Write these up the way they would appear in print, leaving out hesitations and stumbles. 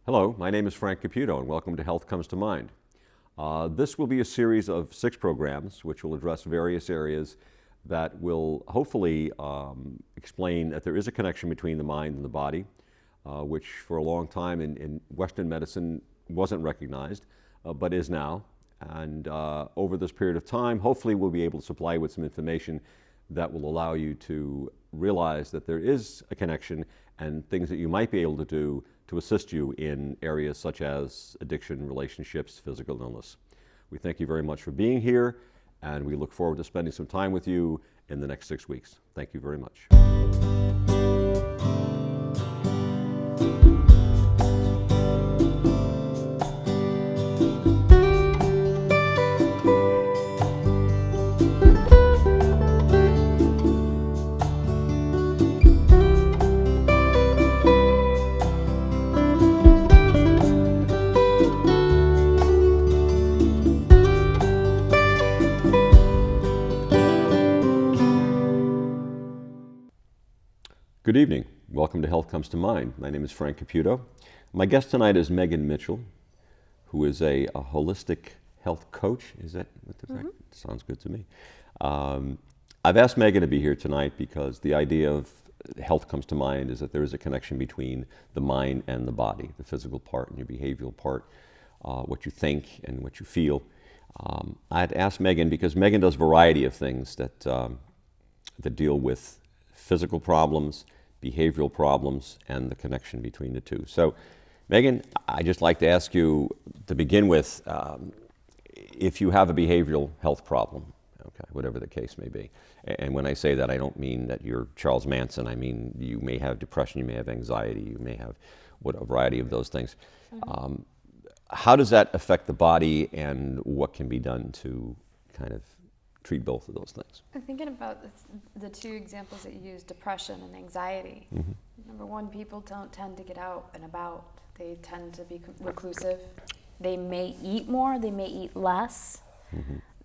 Hello, my name is Frank Caputo, and welcome to Health Comes to Mind. This will be a series of 6 programs which will address various areas that will hopefully explain that there is a connection between the mind and the body, which for a long time in Western medicine wasn't recognized, but is now. And over this period of time, hopefully we'll be able to supply you with some information that will allow you to realize that there is a connection and things that you might be able to do to assist you in areas such as addiction, relationships, physical illness. We thank you very much for being here, and we look forward to spending some time with you in the next 6 weeks. Thank you very much. Good evening. Welcome to Health Comes to Mind. My name is Frank Caputo. My guest tonight is Megan Mitchell, who is a holistic health coach. Is that what the sounds good to me. I've asked Megan to be here tonight because the idea of health comes to mind is that there is a connection between the mind and the body, the physical part and your behavioral part, what you think and what you feel. I'd asked Megan because Megan does a variety of things that deal with physical problems, behavioral problems, and the connection between the two. So, Megan, I'd just like to ask you to begin with, if you have a behavioral health problem, okay, whatever the case may be. And when I say that, I don't mean that you're Charles Manson. I mean, you may have depression, you may have anxiety, you may have a variety of those things. How does that affect the body, and what can be done to kind of treat both of those things? I'm thinking about the 2 examples that you used, depression and anxiety. Number one, people don't tend to get out and about. They tend to be reclusive. They may eat more, they may eat less.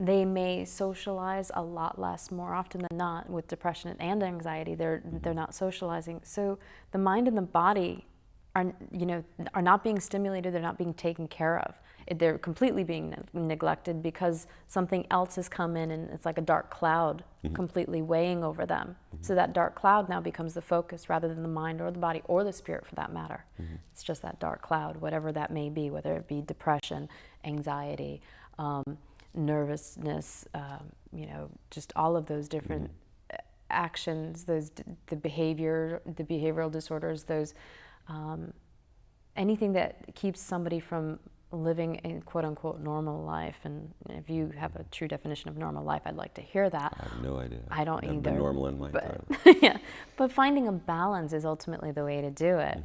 They may socialize a lot less. More often than not, with depression and anxiety, they're not socializing. So the mind and the body are not being stimulated, they're not being taken care of. They're completely being neglected because something else has come in, and it's like a dark cloud completely weighing over them. So that dark cloud now becomes the focus rather than the mind or the body or the spirit for that matter. It's just that dark cloud, whatever that may be, whether it be depression, anxiety, nervousness, just all of those different actions, the behavioral disorders, those anything that keeps somebody from living a quote-unquote normal life. And if you have a true definition of normal life, I'd like to hear that. I have no idea. I don't I've either. been normal in my entire life. Yeah, but finding a balance is ultimately the way to do it.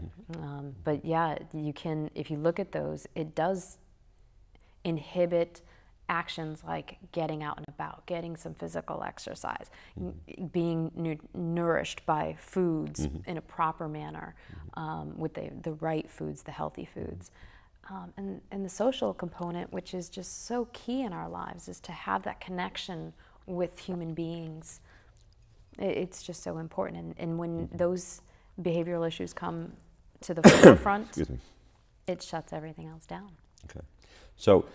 But yeah, you can, if you look at those, it does inhibit actions like getting out and about, getting some physical exercise, being nourished by foods in a proper manner, with the right foods, the healthy foods. And the social component, which is just so key in our lives, is to have that connection with human beings. It's just so important. And when those behavioral issues come to the forefront, it shuts everything else down. Okay. So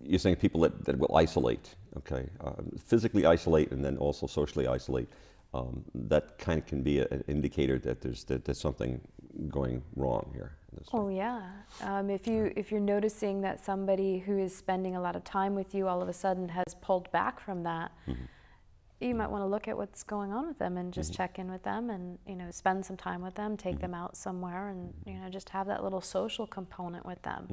you're saying people that will isolate, okay, physically isolate and then also socially isolate, that kind of can be an indicator that there's something going wrong here. Oh yeah. If you're noticing that somebody who is spending a lot of time with you all of a sudden has pulled back from that, you might want to look at what's going on with them and just check in with them and spend some time with them, take them out somewhere, and just have that little social component with them.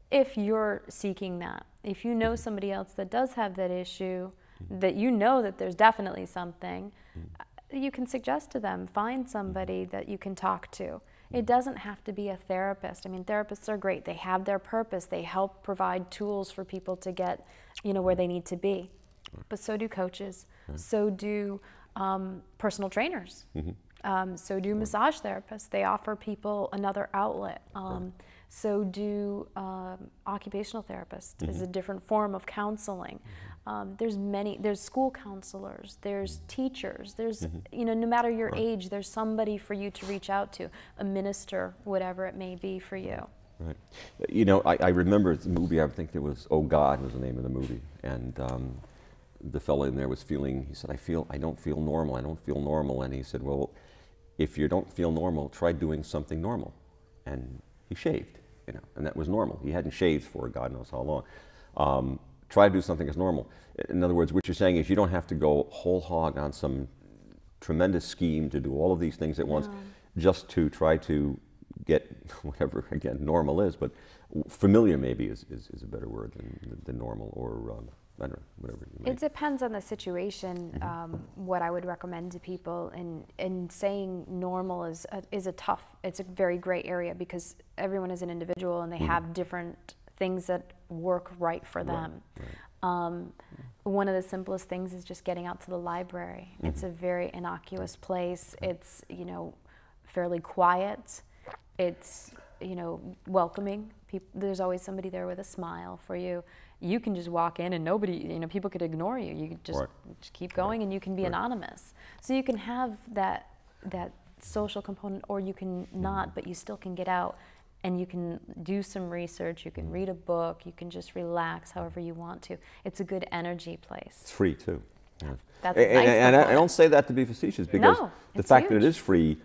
If you're seeking that, if you know somebody else that does have that issue, that that there's definitely something, you can suggest to them, find somebody that you can talk to. It doesn't have to be a therapist. I mean, therapists are great. They have their purpose. They help provide tools for people to get, where they need to be. But so do coaches. So do personal trainers. So do massage therapists. They offer people another outlet. So do occupational therapists is a different form of counseling. There's school counselors, there's teachers, there's, no matter your age, there's somebody for you to reach out to, a minister, whatever it may be for you. Right. You know, I remember the movie, I think it was Oh God was the name of the movie. And the fellow in there was feeling, he said, I don't feel normal. I don't feel normal. And he said, well, if you don't feel normal, try doing something normal. And he shaved, you know, and that was normal. He hadn't shaved for God knows how long. Try to do something as normal. In other words, what you're saying is you don't have to go whole hog on some tremendous scheme to do all of these things at once, just to try to get whatever, again, normal is, but familiar maybe is a better word than normal, or I don't know, whatever. It depends on the situation. What I would recommend to people, and saying normal is a tough, it's a very gray area, because everyone is an individual and they have different things that work right for them. Right. One of the simplest things is just getting out to the library. It's a very innocuous place. It's, you know, fairly quiet. It's, you know, welcoming. There's always somebody there with a smile for you. You can just walk in and nobody, you know, people could ignore you. You could just keep going, and you can be anonymous. So you can have that social component, or you can not, but you still can get out and you can do some research, you can read a book, you can just relax however you want to. It's a good energy place. It's free too. Yeah. That's a nice and I don't say that to be facetious, because the fact that it is free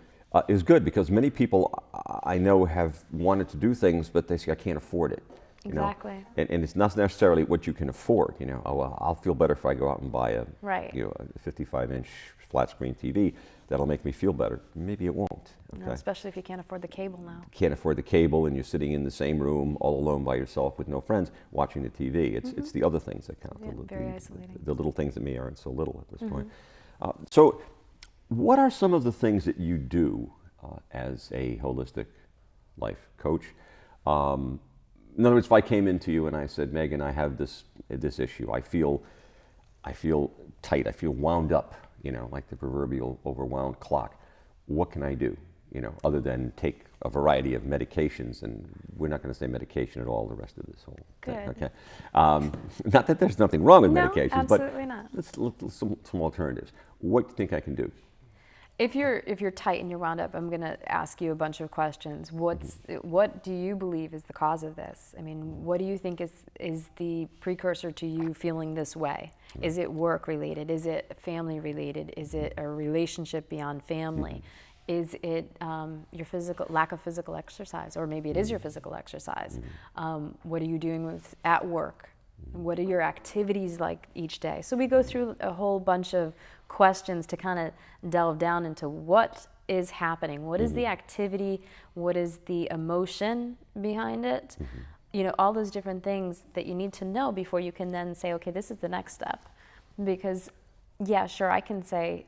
is good, because many people I know have wanted to do things, but they say, I can't afford it. You exactly. know? And it's not necessarily what you can afford. You know, oh, well, I'll feel better if I go out and buy a, you know, a 55-inch flat screen TV. That'll make me feel better. Maybe it won't. Okay? No, especially if you can't afford the cable now. Can't afford the cable, and you're sitting in the same room all alone by yourself with no friends watching the TV. It's the other things that count. Yeah, very isolating. The little things that maybe aren't so little at this point. So what are some of the things that you do as a holistic life coach? In other words, if I came into you and I said, Megan, I have this issue. I feel tight. I feel wound up, you know, like the proverbial overwound clock. What can I do, you know, other than take a variety of medications? And we're not going to say medication at all the rest of this whole thing. Okay. Not that there's nothing wrong with medications, but let's look at some alternatives. What do you think I can do? If you're tight and you're wound up, I'm going to ask you a bunch of questions. What do you believe is the cause of this? I mean, what do you think is the precursor to you feeling this way? Is it work related? Is it family related? Is it a relationship beyond family? Is it your lack of physical exercise, or maybe it is your physical exercise? What are you doing at work? What are your activities like each day? So we go through a whole bunch of questions to kind of delve down into what is happening. What is the activity? What is the emotion behind it? You know, all those different things that you need to know before you can then say, okay, this is the next step. Because, yeah, sure, I can say,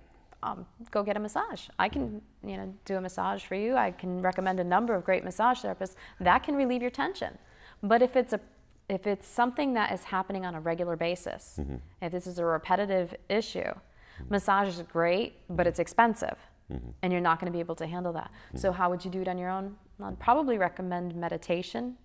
go get a massage. I can, you know, do a massage for you. I can recommend a number of great massage therapists. That can relieve your tension. But if it's something that is happening on a regular basis, if this is a repetitive issue, massage is great, but it's expensive, and you're not going to be able to handle that. So how would you do it on your own? I'd probably recommend meditation.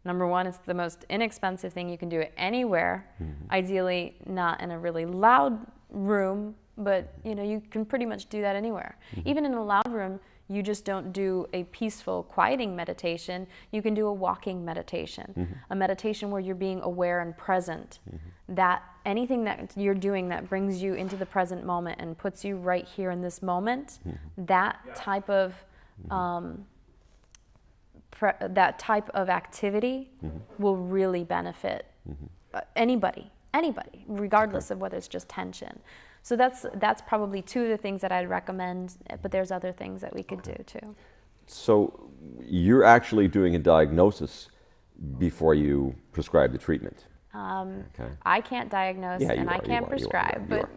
Number one, it's the most inexpensive thing you can do anywhere. Ideally, not in a really loud room, but you know, you can pretty much do that anywhere. Even in a loud room, you just don't do a peaceful, quieting meditation. You can do a walking meditation, a meditation where you're being aware and present. That anything that you're doing that brings you into the present moment and puts you right here in this moment, that type of activity will really benefit anybody, regardless of whether it's just tension. So that's probably two of the things that I'd recommend, but there's other things that we could do too. So you're actually doing a diagnosis before you prescribe the treatment? I can't diagnose and I can't prescribe, but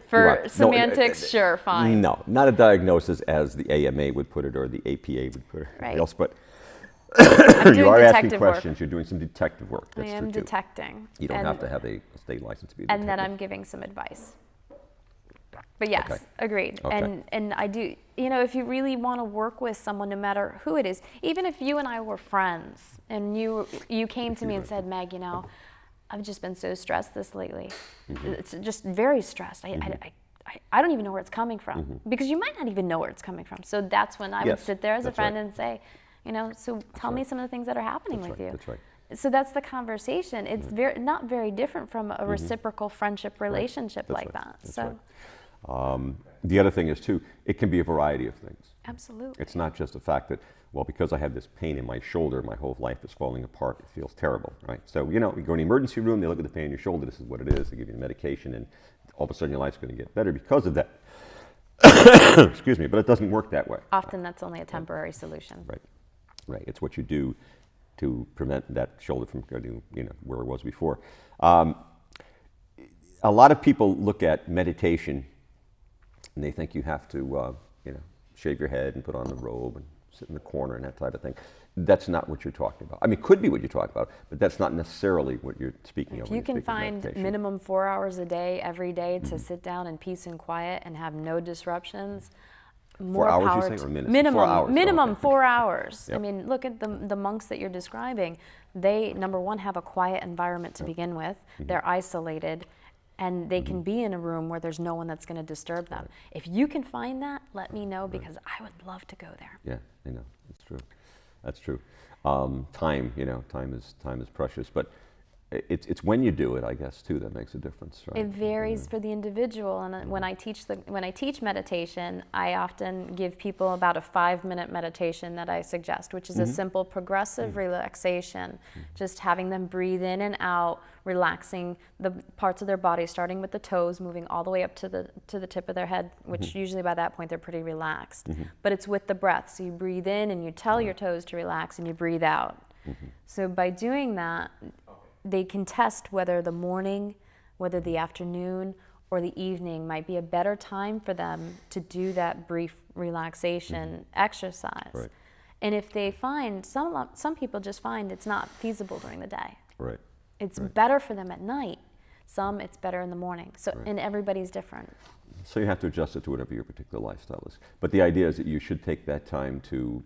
for semantics, sure, fine. No, not a diagnosis as the AMA would put it or the APA would put it. Right. Else, but I'm you are doing asking detective questions. work. You're doing some detective work. That's I am true, too. detecting. You don't have to have a state license to be a detective. And then I'm giving some advice. But yes, agreed. Okay. And I do, you know, if you really want to work with someone, no matter who it is, even if you and I were friends and you came to me and said, Meg, you know, I've just been so stressed this lately. It's just very stressed. I don't even know where it's coming from, because you might not even know where it's coming from. So that's when I would sit there as a friend and say, So tell me some of the things that are happening with you. That's right. So that's the conversation. It's not very different from a reciprocal friendship relationship like that. That's so. Right. The other thing is too, it can be a variety of things. Absolutely. It's not just the fact that, well, because I have this pain in my shoulder, my whole life is falling apart. It feels terrible, right? So, you go in the emergency room, they look at the pain in your shoulder, this is what it is, they give you the medication, and all of a sudden your life's going to get better because of that. Excuse me, but it doesn't work that way. Often that's only a temporary solution. Right, right. It's what you do to prevent that shoulder from going, where it was before. A lot of people look at meditation and they think you have to, shave your head and put on the robe and sit in the corner and that type of thing. That's not what you're talking about. I mean, it could be what you're talking about, but that's not necessarily what you're speaking of. If you can find minimum 4 hours a day, every day, to sit down in peace and quiet and have no disruptions, more 4 hours, power. you say, or minutes? Minimum, 4 hours. minimum 4 hours. Yep. I mean, look at the monks that you're describing. They, number one, have a quiet environment to begin with. They're isolated. And they can be in a room where there's no one that's going to disturb them. If you can find that, let me know, because I would love to go there. Yeah, I know. That's true. That's true. Time is precious, but it's when you do it, I guess, too, that makes a difference, right? It varies for the individual, and when I teach meditation, I often give people about a 5-minute meditation that I suggest, which is a simple progressive relaxation, just having them breathe in and out, relaxing the parts of their body, starting with the toes, moving all the way up to the tip of their head, which usually by that point they're pretty relaxed. But it's with the breath, so you breathe in and you tell your toes to relax, and you breathe out. So by doing that, they can test whether the morning, whether the afternoon, or the evening might be a better time for them to do that brief relaxation exercise. Right. And if they find, some people just find it's not feasible during the day. Right. It's better for them at night. Some, it's better in the morning. So, and everybody's different. So you have to adjust it to whatever your particular lifestyle is. But the idea is that you should take that time to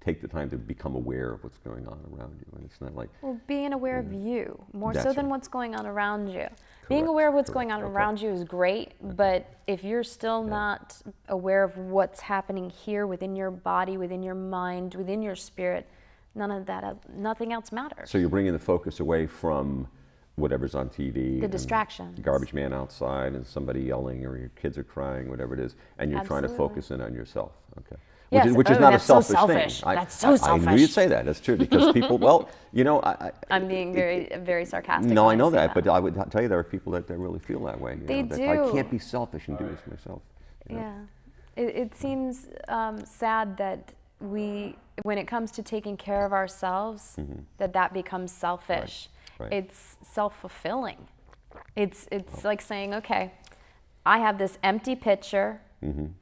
take the time to become aware of what's going on around you. And it's not like... Well, being aware of you, more That's so than right. what's going on around you. Correct, Being aware of what's correct, going on okay. around you is great, but if you're still not aware of what's happening here within your body, within your mind, within your spirit, nothing else matters. So you're bringing the focus away from whatever's on TV. The distractions. The garbage man outside and somebody yelling, or your kids are crying, whatever it is, and you're trying to focus in on yourself. Okay. Yes. Which is not a that's so selfish selfish. thing. That's so selfish. I knew you'd say that. That's true, because people, well, I'm being very sarcastic. No, when I know say that, but I would tell you there are people that really feel that way. They that do. I can't be selfish and do this myself. Yeah. It seems sad that when it comes to taking care of ourselves, that becomes selfish. Right. It's self-fulfilling. It's like saying, okay, I have this empty pitcher, and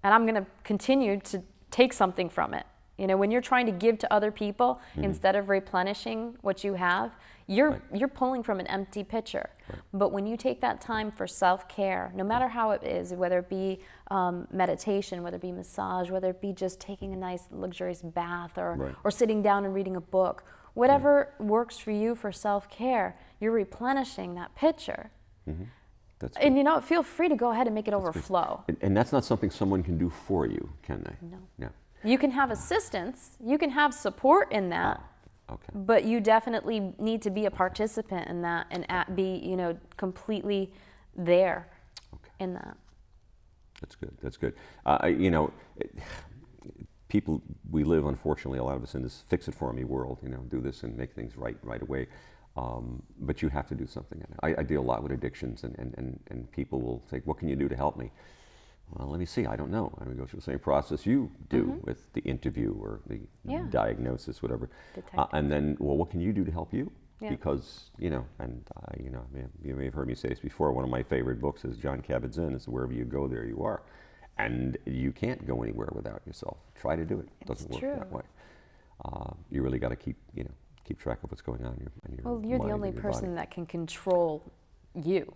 I'm going to continue to take something from it. When you're trying to give to other people instead of replenishing what you have, you're pulling from an empty pitcher. Right. But when you take that time for self-care, no matter how it is, whether it be meditation, whether it be massage, whether it be just taking a nice luxurious bath, or sitting down and reading a book, whatever works for you for self-care, you're replenishing that pitcher. That's good. And feel free to go ahead and make it overflow. And that's not something someone can do for you, can they? No. No. You can have assistance, you can have support in that, but you definitely need to be a participant in that and be, completely there in that. That's good. That's good. People, we live, unfortunately, a lot of us in this fix-it-for-me world, do this and make things right away. But you have to do something. I deal a lot with addictions, and people will say, what can you do to help me? Well, let me see, I don't know. I'm going to go through the same process you do with the interview or the diagnosis, whatever. And then, well, what can you do to help you? Yeah. Because, you may have heard me say this before, one of my favorite books is John Kabat-Zinn, is wherever you go, there you are. And you can't go anywhere without yourself. Try to do it. It doesn't work that way. You really got to keep track of what's going on in your Well, you're the only person that can control you.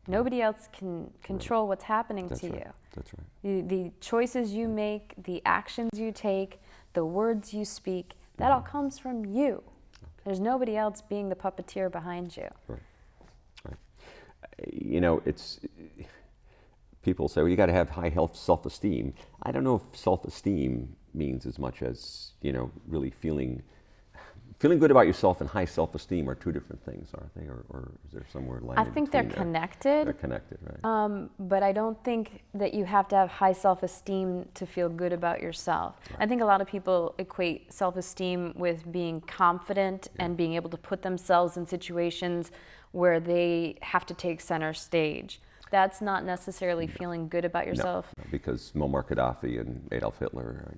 Nobody else can control what's happening to you. That's right. The choices you make, the actions you take, the words you speak, that all comes from you. There's nobody else being the puppeteer behind you. Right. It's... People say, well, you got to have high self-esteem. I don't know if self-esteem means as much as, really feeling good about yourself and high self-esteem are two different things, aren't they? Or is there somewhere I landing think they're between connected. They're connected, right? But I don't think that you have to have high self-esteem to feel good about yourself. Right. I think a lot of people equate self-esteem with being confident and being able to put themselves in situations where they have to take center stage. That's not necessarily feeling good about yourself. No, because Muammar Gaddafi and Adolf Hitler,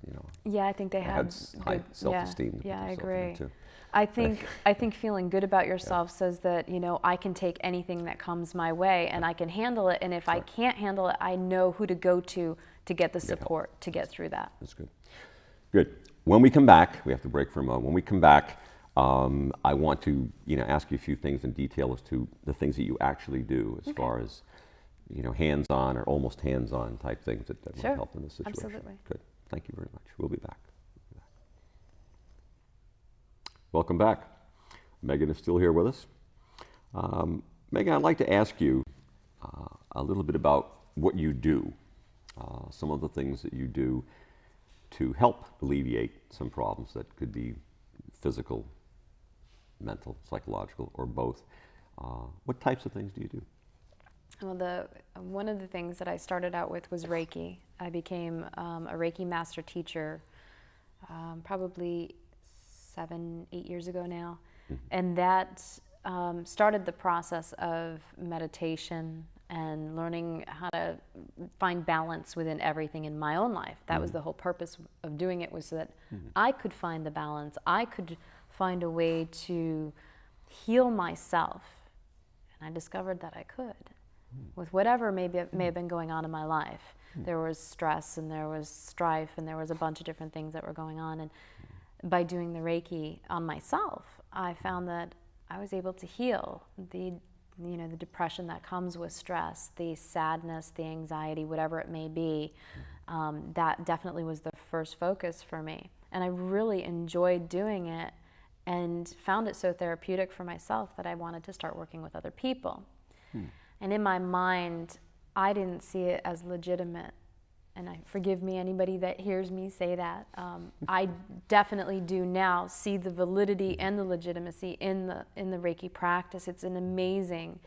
Yeah, I think they had had high good, self-esteem. Yeah, I themselves in it, agree. too. I think feeling good about yourself says that, I can take anything that comes my way and I can handle it. And if I can't handle it, I know who to go to get the support to get through that. That's good. Good. When we come back, we have to break for a moment. When we come back, I want to, ask you a few things in detail as to the things that you actually do as far as, hands-on or almost hands-on type things that might help in this situation. Absolutely. Good. Thank you very much. We'll be back. Welcome back. Megan is still here with us. Megan, I'd like to ask you a little bit about what you do, some of the things that you do to help alleviate some problems that could be physical, mental, psychological, or both. What types of things do you do? Well, one of the things that I started out with was Reiki. I became a Reiki master teacher probably 7-8 years ago now. And that started the process of meditation and learning how to find balance within everything in my own life. That was the whole purpose of doing it, was so that I could find the balance. I could find a way to heal myself. And I discovered that I could with whatever may have been going on in my life. There was stress and there was strife and there was a bunch of different things that were going on. And by doing the Reiki on myself, I found that I was able to heal the depression that comes with stress, the sadness, the anxiety, whatever it may be. That definitely was the first focus for me. And I really enjoyed doing it and found it so therapeutic for myself that I wanted to start working with other people. And in my mind, I didn't see it as legitimate. And forgive me, anybody that hears me say that. I definitely do now see the validity and the legitimacy in the Reiki practice. It's an amazing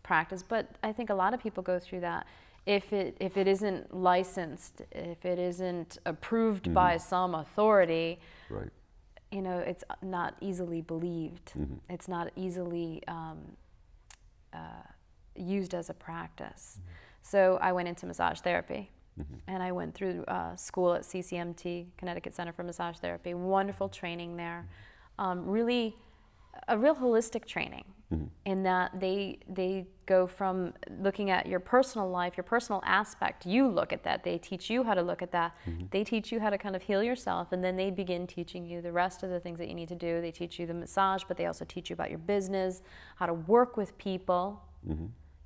practice, but I think a lot of people go through that. If it isn't licensed, if it isn't approved by some authority, right. It's not easily believed. It's not easily used as a practice. So I went into massage therapy, and I went through school at CCMT, Connecticut Center for Massage Therapy. Wonderful training there. Really, a real holistic training in that they go from looking at your personal life, your personal aspect. You look at that. They teach you how to look at that. They teach you how to kind of heal yourself, and then they begin teaching you the rest of the things that you need to do. They teach you the massage, but they also teach you about your business, how to work with people.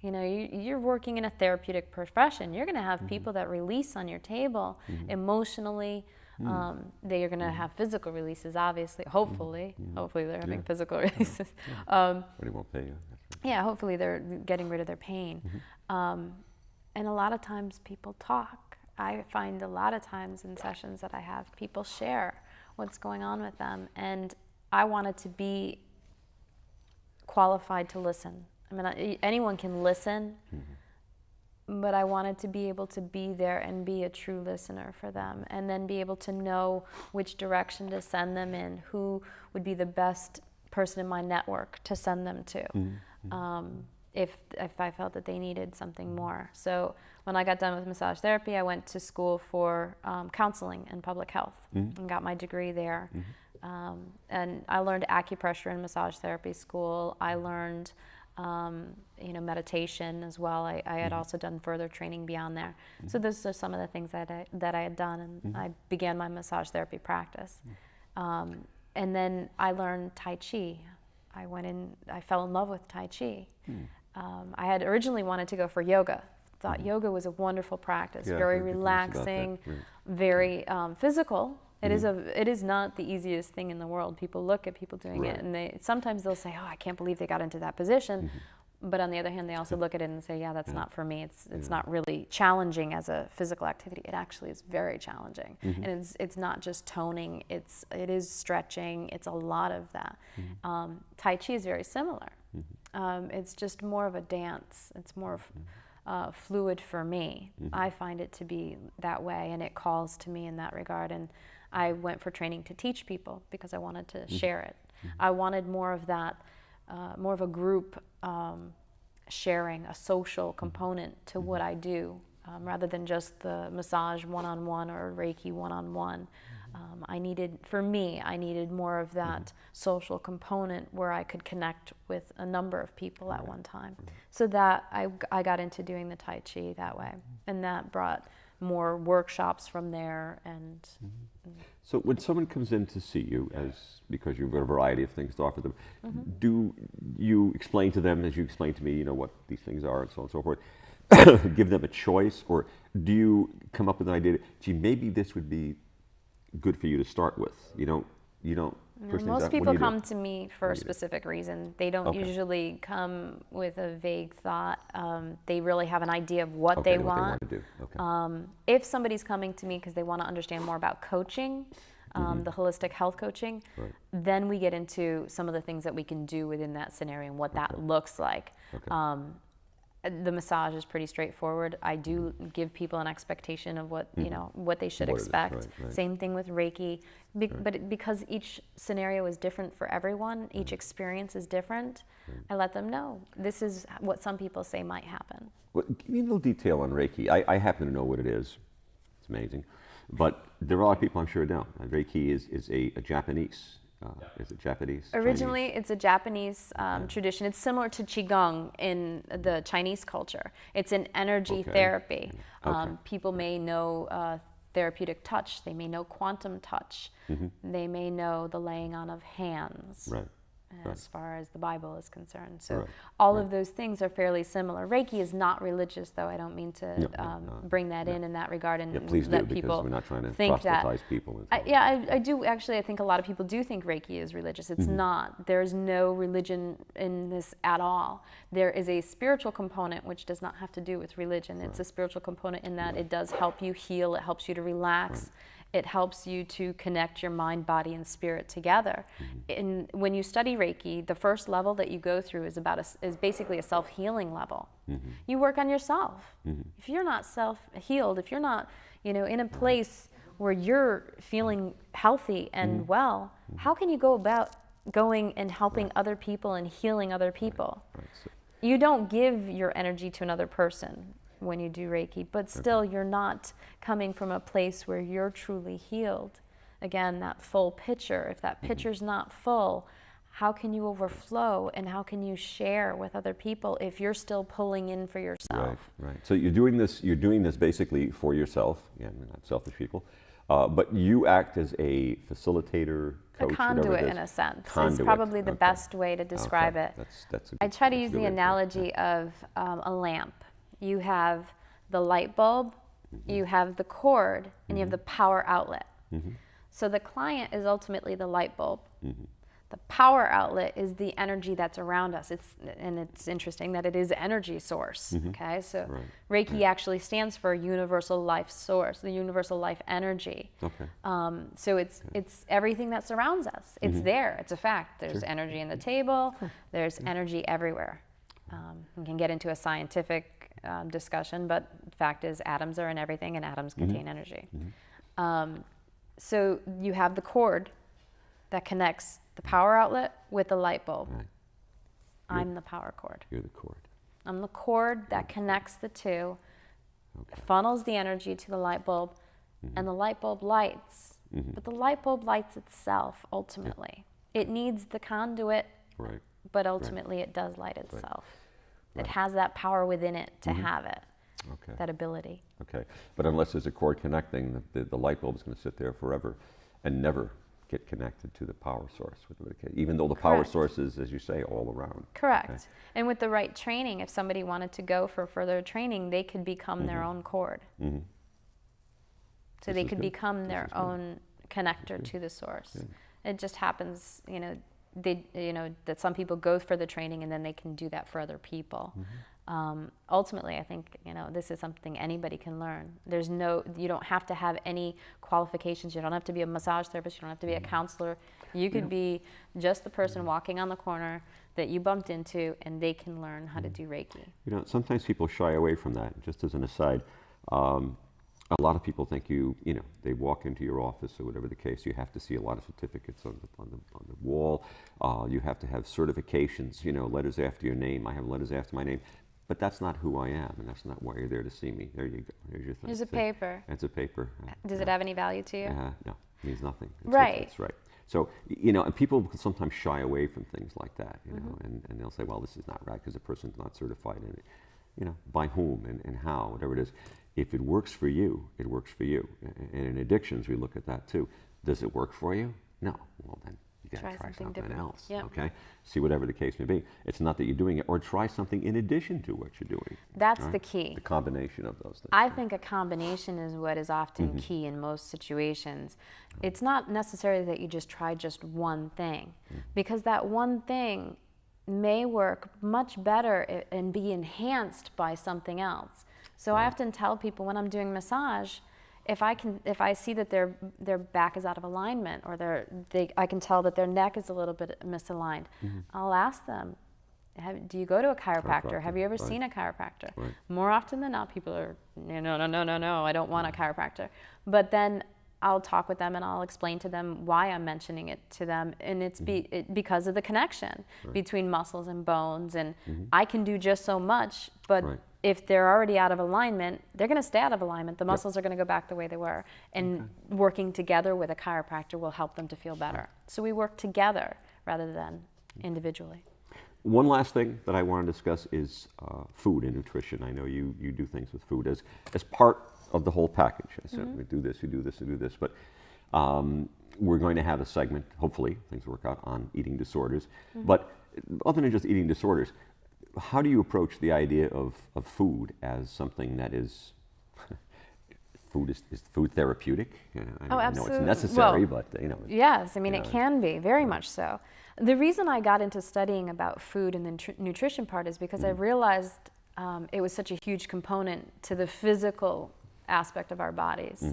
You're working in a therapeutic profession. You're going to have people that release on your table emotionally. They are going to have physical releases, obviously. Hopefully they're having physical releases. But it won't pay you. Yeah, hopefully they're getting rid of their pain. And a lot of times people talk. I find a lot of times in sessions that I have, people share what's going on with them, and I wanted to be qualified to listen. I mean, anyone can listen, but I wanted to be able to be there and be a true listener for them, and then be able to know which direction to send them in, who would be the best person in my network to send them to, if I felt that they needed something more. So when I got done with massage therapy, I went to school for counseling and public health and got my degree there. And I learned acupressure in massage therapy school. I learned meditation as well. I had also done further training beyond there. So those are some of the things that I had done, and I began my massage therapy practice. And then I learned Tai Chi. I fell in love with Tai Chi. I had originally wanted to go for yoga. Thought yoga was a wonderful practice, very relaxing, very physical. It is not the easiest thing in the world. People look at people doing it, and sometimes they'll say, "Oh, I can't believe they got into that position." But on the other hand, they also look at it and say, yeah, that's not for me. It's not really challenging as a physical activity. It actually is very challenging. And it's not just toning, it is stretching, it's a lot of that. Tai Chi is very similar. It's just more of a dance. It's more fluid for me. I find it to be that way, and it calls to me in that regard. And I went for training to teach people because I wanted to share it. I wanted more of that, more of a group sharing, a social component to what I do, rather than just the massage one-on-one or Reiki one-on-one. I needed more of that social component where I could connect with a number of people at one time. So that I got into doing the Tai Chi that way, and that brought more workshops from there. And so when someone comes in to see you, because you've got a variety of things to offer them, do you explain to them, as you explained to me, what these things are and so on and so forth, give them a choice, or do you come up with an idea, gee, maybe this would be good for you to start with? You don't most people come to me for a specific reason. They don't usually come with a vague thought. They really have an idea of what they want. What they want to do. If somebody's coming to me because they want to understand more about coaching, the holistic health coaching, then we get into some of the things that we can do within that scenario and what that looks like. The massage is pretty straightforward. I do give people an expectation of what what they should expect. Same thing with Reiki, but because each scenario is different for everyone, each experience is different. I let them know this is what some people say might happen. Well, give me a little detail on Reiki. I happen to know what it is. It's amazing, but there are a lot of people I'm sure don't. Reiki is a Japanese. Is it Japanese? Originally, Chinese? It's a Japanese tradition. It's similar to Qigong in the Chinese culture. It's an energy therapy. People may know therapeutic touch. They may know quantum touch. They may know the laying on of hands. As far as the Bible is concerned. So all of those things are fairly similar. Reiki is not religious, though. I don't mean to bring that in that regard and please let do, people we're not trying to think that. proselytize people. I do actually. I think a lot of people do think Reiki is religious. It's not. There's no religion in this at all. There is a spiritual component which does not have to do with religion. It's a spiritual component in that it does help you heal. It helps you to relax. It helps you to connect your mind, body, and spirit together. And when you study Reiki, the first level that you go through is basically a self-healing level. You work on yourself. If you're not self-healed, if you're not, in a place where you're feeling healthy and well, how can you go about going and helping other people and healing other people? You don't give your energy to another person when you do Reiki, but still you're not coming from a place where you're truly healed. Again, that full pitcher, if that pitcher's not full, how can you overflow and how can you share with other people if you're still pulling in for yourself? Right. So you're doing this basically for yourself. We're not selfish people, but you act as a facilitator, coach, a conduit in a sense. Is probably the best way to describe it. I try to use the analogy of a lamp. You have the light bulb, you have the cord, and you have the power outlet. So the client is ultimately the light bulb. The power outlet is the energy that's around us. It's interesting that it is an energy source. Okay, so Reiki actually stands for universal life source, the universal life energy. So it's everything that surrounds us. It's there. It's a fact. There's energy in the table. There's energy everywhere. We can get into a scientific discussion, but the fact is atoms are in everything and atoms contain energy. So you have the cord that connects the power outlet with the light bulb. I'm the power cord. You're the cord. I'm the cord that connects the two, funnels the energy to the light bulb, and the light bulb lights. But the light bulb lights itself ultimately. It needs the conduit, but ultimately it does light itself. It has that power within it to have it, that ability. But unless there's a cord connecting, the light bulb is going to sit there forever and never get connected to the power source. Even though the power source is, as you say, all around. Correct. And with the right training, if somebody wanted to go for further training, they could become their own cord. So they could become their own connector to the source. It just happens, that some people go for the training and then they can do that for other people. Ultimately, I think, this is something anybody can learn. You don't have to have any qualifications. You don't have to be a massage therapist. You don't have to be a counselor. You could be just the person walking on the corner that you bumped into, and they can learn how to do Reiki. Sometimes people shy away from that. Just as an aside, a lot of people think they walk into your office or whatever the case, you have to see a lot of certificates on the wall. You have to have certifications, letters after your name. I have letters after my name. But that's not who I am, and that's not why you're there to see me. There you go. Here's your thing. Here's a paper. It's a paper. Does it have any value to you? No, it means nothing. Right. That's right. So, and people sometimes shy away from things like that, and they'll say, well, this is not right because the person's not certified in it. By whom and how, whatever it is. If it works for you, it works for you. And in addictions, we look at that too. Does it work for you? No. Well, then you got to try something else. Yep. Okay? See whatever the case may be. It's not that you're doing it, or try something in addition to what you're doing. That's the key. The combination of those things. I think a combination is what is often key in most situations. It's not necessarily that you just try just one thing, because that one thing may work much better and be enhanced by something else. So I often tell people when I'm doing massage, if I see that their back is out of alignment, or I can tell that their neck is a little bit misaligned, I'll ask them, do you go to a chiropractor? Have you ever seen a chiropractor? Right. More often than not, people are, no, I don't want a chiropractor. But then I'll talk with them and I'll explain to them why I'm mentioning it to them, and it's because of the connection between muscles and bones, and I can do just so much, but if they're already out of alignment, they're going to stay out of alignment. The muscles are going to go back the way they were, and working together with a chiropractor will help them to feel better. So we work together rather than individually. One last thing that I want to discuss is food and nutrition. I know you do things with food as part of the whole package. I said, we do this, we do this, we do this. But we're going to have a segment, hopefully, things work out, on eating disorders. But other than just eating disorders, how do you approach the idea of food as something that is, is food therapeutic? I know it's necessary, but Yes, it can be, very much so. The reason I got into studying about food and the nutrition part is because I realized it was such a huge component to the physical aspect of our bodies.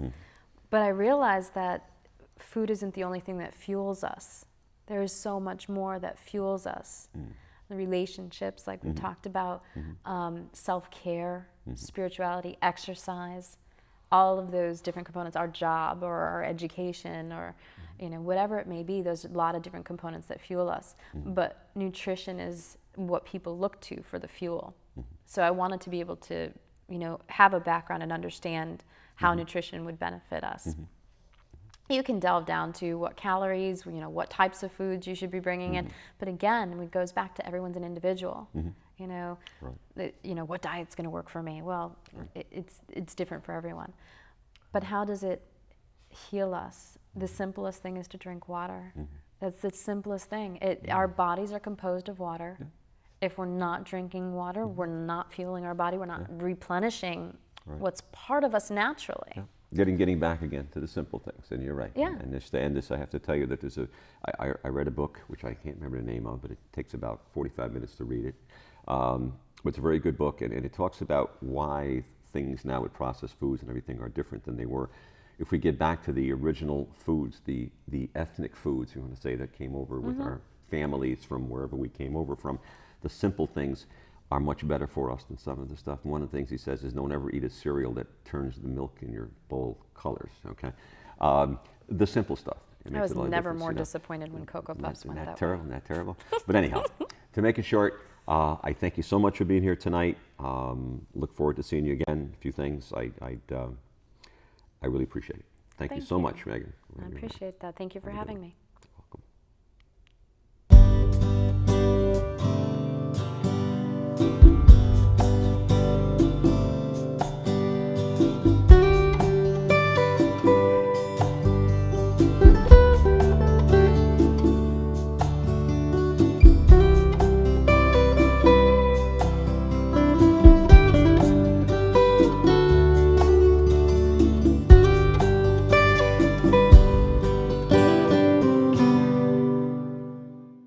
But I realized that food isn't the only thing that fuels us. There is so much more that fuels us. The relationships, like we talked about, self-care, spirituality, exercise, all of those different components, our job or our education, or whatever it may be. There's a lot of different components that fuel us, but nutrition is what people look to for the fuel. So I wanted to be able to have a background and understand how nutrition would benefit us. You can delve down to what calories, what types of foods you should be bringing in, but again, it goes back to everyone's an individual. What diet's going to work for me? Well, it's different for everyone. But how does it heal us? The simplest thing is to drink water. That's the simplest thing. Our bodies are composed of water. If we're not drinking water, we're not fueling our body. We're not replenishing what's part of us naturally. Getting back again to the simple things, and you're right. Yeah. And to end this, I have to tell you that there's I read a book, which I can't remember the name of, but it takes about 45 minutes to read it. It's a very good book, and it talks about why things now with processed foods and everything are different than they were. If we get back to the original foods, the ethnic foods, you want to say, that came over with our families from wherever we came over from, the simple things are much better for us than some of the stuff. And one of the things he says is, don't ever eat a cereal that turns the milk in your bowl colors, okay? The simple stuff. I was never more disappointed when Cocoa Puffs went that way. Isn't that terrible? But anyhow, to make it short, I thank you so much for being here tonight. Look forward to seeing you again. A few things I really appreciate it. Thank you so much, Megan. I appreciate that. Thank you for having me.